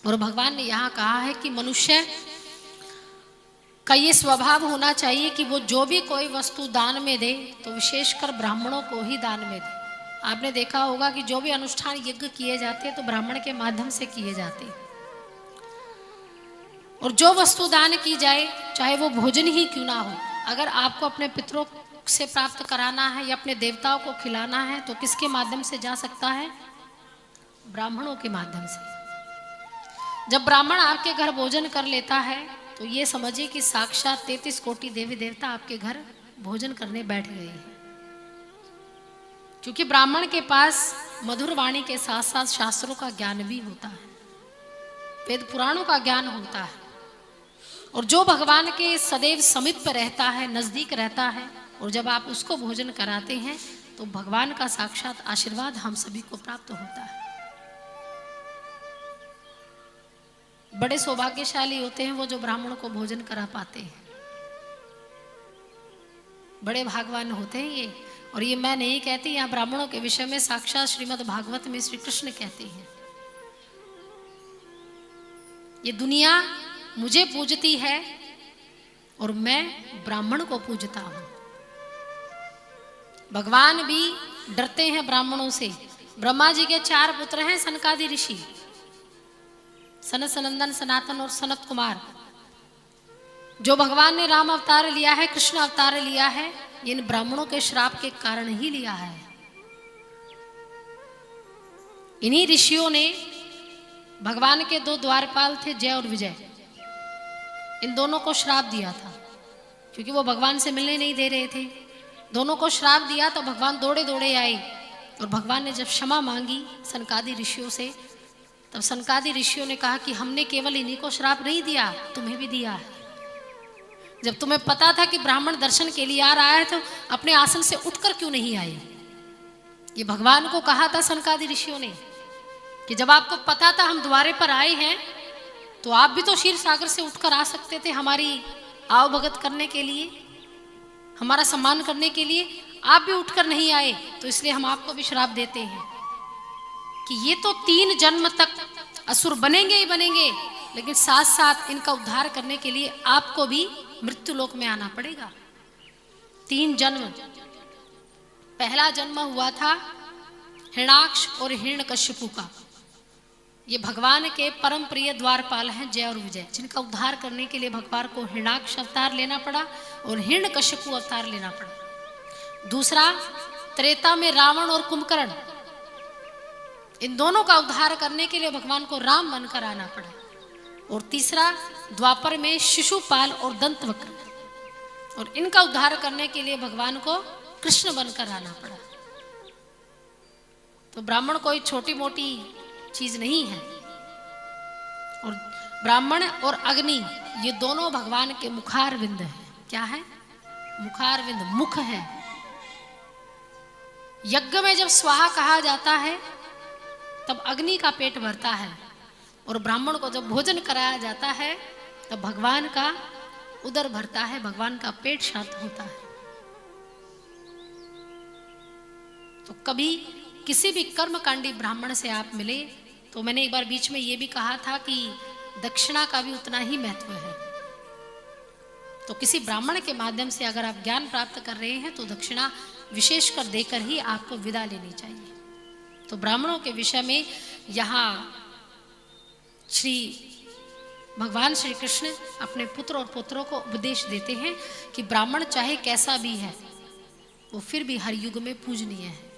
और भगवान ने यहाँ कहा है कि मनुष्य का ये स्वभाव होना चाहिए कि वो जो भी कोई वस्तु दान में दे तो विशेषकर ब्राह्मणों को ही दान में दे। आपने देखा होगा कि जो भी अनुष्ठान यज्ञ किए जाते हैं तो ब्राह्मण के माध्यम से किए जाते हैं। और जो वस्तु दान की जाए, चाहे वो भोजन ही क्यों ना हो, अगर आपको अपने पितरों से प्राप्त कराना है या अपने देवताओं को खिलाना है तो किसके माध्यम से जा सकता है? ब्राह्मणों के माध्यम से। जब ब्राह्मण आपके घर भोजन कर लेता है तो ये समझिए कि साक्षात 33 कोटि देवी देवता आपके घर भोजन करने बैठ गए हैं। क्योंकि ब्राह्मण के पास मधुर वाणी के साथ साथ शास्त्रों का ज्ञान भी होता है, वेद पुराणों का ज्ञान होता है। और जो भगवान के सदैव समीप पर रहता है, नजदीक रहता है, और जब आप उसको भोजन कराते हैं तो भगवान का साक्षात आशीर्वाद हम सभी को प्राप्त होता है। बड़े सौभाग्यशाली होते हैं वो जो ब्राह्मण को भोजन करा पाते हैं, बड़े भागवान होते हैं ये। और ये मैं नहीं कहती, यहाँ ब्राह्मणों के विषय में साक्षात श्रीमद् भागवत में श्री कृष्ण कहते हैं, ये दुनिया मुझे पूजती है और मैं ब्राह्मण को पूजता हूं। भगवान भी डरते हैं ब्राह्मणों से। ब्रह्मा जी के 4 पुत्र हैं, सनकादि ऋषि, सनत सनंदन सनातन और सनत कुमार। जो भगवान ने राम अवतार लिया है, कृष्ण अवतार लिया है, इन ब्राह्मणों के श्राप के कारण ही लिया है। इन्हीं ऋषियों ने भगवान के 2 द्वारपाल थे, जय और विजय, इन दोनों को श्राप दिया था क्योंकि वो भगवान से मिलने नहीं दे रहे थे। दोनों को श्राप दिया तो भगवान दौड़े दौड़े आए और भगवान ने जब क्षमा मांगी सनकादि ऋषियों से, तब सनकादि ऋषियों ने कहा कि हमने केवल इन्हीं को श्राप नहीं दिया, तुम्हें भी दिया है। जब तुम्हें पता था कि ब्राह्मण दर्शन के लिए आ रहा है तो अपने आसन से उठकर क्यों नहीं आए? ये भगवान को कहा था सनकादि ऋषियों ने कि जब आपको पता था हम द्वारे पर आए हैं तो आप भी तो क्षीर सागर से उठकर आ सकते थे हमारी आव भगत करने के लिए, हमारा सम्मान करने के लिए। आप भी उठकर नहीं आए तो इसलिए हम आपको भी श्राप देते हैं कि ये तो 3 जन्म तक असुर बनेंगे ही बनेंगे, लेकिन साथ साथ इनका उद्धार करने के लिए आपको भी मृत्यु लोक में आना पड़ेगा। 3 जन्म। पहला जन्म हुआ था हिरण्याक्ष और हिरण्यकश्यपु का। ये भगवान के परम प्रिय द्वारपाल हैं जय और विजय, जिनका उद्धार करने के लिए भगवान को हिरण्याक्ष अवतार लेना पड़ा और हिरण्यकश्यपु अवतार लेना पड़ा। दूसरा, त्रेता में रावण और कुंभकर्ण, इन दोनों का उद्धार करने के लिए भगवान को राम बनकर आना पड़ा। और तीसरा, द्वापर में शिशुपाल और दंतवक्र, और इनका उद्धार करने के लिए भगवान को कृष्ण बनकर आना पड़ा। तो ब्राह्मण कोई छोटी मोटी चीज नहीं है। और ब्राह्मण और अग्नि ये दोनों भगवान के मुखारविंद हैं। क्या है? मुखारविंद, मुख है। यज्ञ में जब स्वाहा कहा जाता है तब अग्नि का पेट भरता है, और ब्राह्मण को जब भोजन कराया जाता है तब भगवान का उदर भरता है, भगवान का पेट शांत होता है। तो कभी किसी भी कर्मकांडी ब्राह्मण से आप मिले तो मैंने एक बार बीच में ये भी कहा था कि दक्षिणा का भी उतना ही महत्व है। तो किसी ब्राह्मण के माध्यम से अगर आप ज्ञान प्राप्त कर रहे हैं तो दक्षिणा विशेषकर देकर ही आपको विदा लेनी चाहिए। तो ब्राह्मणों के विषय में यहाँ श्री भगवान श्री कृष्ण अपने पुत्र और पुत्रों को उपदेश देते हैं कि ब्राह्मण चाहे कैसा भी है वो फिर भी हर युग में पूजनीय है।